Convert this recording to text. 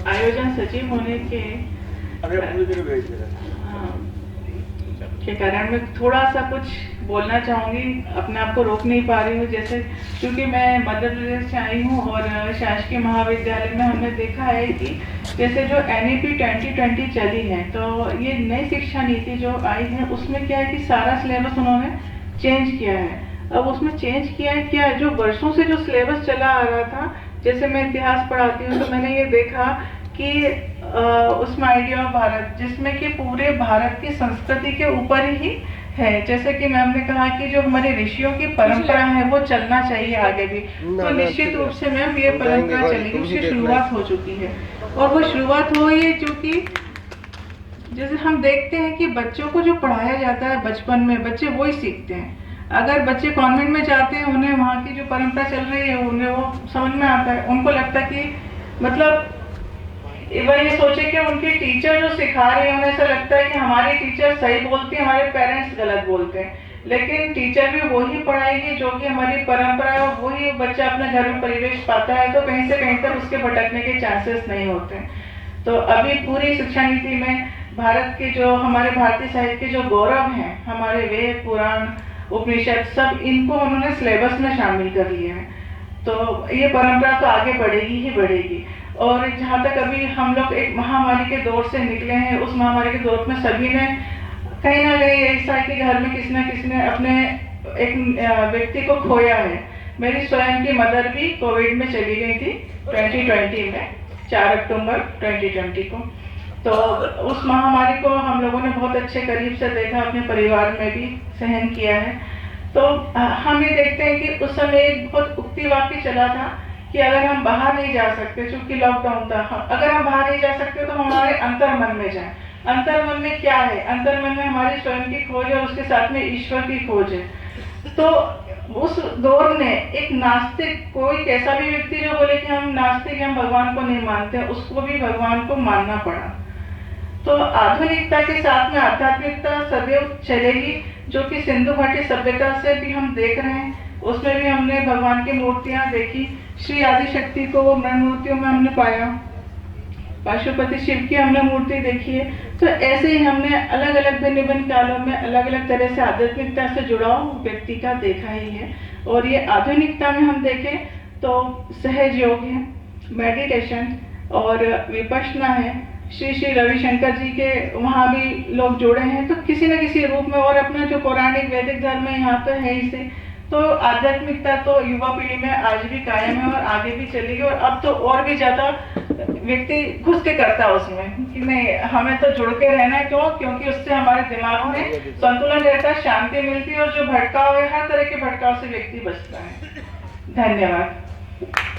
आयोजन सचिव होने के के कारण मैं थोड़ा सा कुछ बोलना चाहूँगी, अपने आप को रोक नहीं पा रही हूँ। जैसे क्योंकि मैं मध्य प्रदेश से आई हूँ और शासकीय महाविद्यालय में हमने देखा है कि जैसे जो NEP 2020 चली है, तो ये नई शिक्षा नीति जो आई है उसमें क्या है कि सारा सिलेबस उन्होंने चेंज किया है। अब उसमें चेंज किया है क्या, जो वर्षों से जो सिलेबस चला आ रहा था, जैसे मैं इतिहास पढ़ाती हूँ तो मैंने ये देखा कि उसमें आइडिया ऑफ भारत, जिसमें कि पूरे भारत की संस्कृति के ऊपर ही है। जैसे कि मैम ने कहा कि जो हमारे ऋषियों की परंपरा है वो चलना चाहिए आगे भी, तो निश्चित रूप से मैम ये परंपरा चलेगी, उसकी शुरुआत हो चुकी है। और वो शुरुआत हुई है जो कि जैसे हम देखते हैं कि बच्चों को जो पढ़ाया जाता है बचपन में, बच्चे वही सीखते हैं। अगर बच्चे कॉन्वेंट में जाते हैं, उन्हें वहाँ की जो परंपरा चल रही है उन्हें वो समझ में आता है। उनको लगता है कि मतलब वह ये सोचे कि उनकी टीचर जो सिखा रही है, उन्हें ऐसा लगता है कि हमारी टीचर सही बोलती है, हमारे पेरेंट्स गलत बोलते हैं। लेकिन टीचर भी वही पढ़ाएगी जो कि हमारी परंपरा है, वही बच्चा अपने घर में परिवेश पाता है, तो कहीं से कहीं तक उसके भटकने के चांसेस नहीं होते हैं। तो अभी पूरी शिक्षा नीति में भारत के जो हमारे भारतीय साहित्य के जो गौरव हैं, हमारे वेद पुराण उपनिषद, सब इनको उन्होंने सिलेबस में शामिल कर लिया है। तो ये परंपरा तो आगे बढ़ेगी ही बढ़ेगी। और जहाँ तक अभी हम लोग एक महामारी के दौर से निकले हैं, उस महामारी के दौर में सभी ने कहीं ना कहीं ऐसा है कि घर में किसी न किसी ने अपने एक व्यक्ति को खोया है। मेरी स्वयं की मदर भी कोविड में चली गई थी 2020 में, 4 अक्टूबर 2020 को। तो उस महामारी को हम लोगों ने बहुत अच्छे करीब से देखा, अपने परिवार में भी सहन किया है। तो हम ये देखते हैं कि उस समय एक बहुत उक्ति वाक्य चला था कि अगर हम बाहर नहीं जा सकते, चूंकि लॉकडाउन था, अगर हम बाहर नहीं जा सकते तो हमारे अंतर मन में जाए। अंतर मन में क्या है? अंतर मन में हमारी स्वयं की खोज और उसके साथ में ईश्वर की खोज है। तो उस दौर में एक नास्तिक, कोई कैसा भी व्यक्ति जो बोले कि हम नास्तिक, हम भगवान को नहीं मानते, उसको भी भगवान को मानना पड़ा। तो आधुनिकता के साथ में आध्यात्मिकता सदैव चलेगी, जो कि सिंधु घाटी सभ्यता से भी हम देख रहे हैं। उसमें भी हमने भगवान की मूर्तियां देखी, श्री आदिशक्ति को वो मृण मूर्तियों में हमने पाया, पाशुपति शिव की हमने मूर्ति देखी है। तो ऐसे ही हमने अलग अलग भिन्न भिन्न कालों में अलग अलग तरह से आध्यात्मिकता से जुड़ाव व्यक्ति का देखा ही है। और ये आधुनिकता में हम देखें तो सहज योग है, मेडिटेशन और विपश्यना है। श्री श्री रविशंकर जी के वहाँ भी लोग जुड़े हैं, तो किसी न किसी रूप में। और अपना जो पौराणिक वैदिक धर्म है यहाँ पे है ही से। तो आध्यात्मिकता तो युवा पीढ़ी में आज भी कायम है और आगे भी चलेगी। और अब तो और भी ज्यादा व्यक्ति घुस के करता है उसमें कि नहीं, हमें तो जुड़ के रहना है। क्यों? क्योंकि उससे हमारे दिमाग में संतुलन रहता है, शांति मिलती है, और जो भटकाव है, हर तरह के भटकाव से व्यक्ति बचता है। धन्यवाद।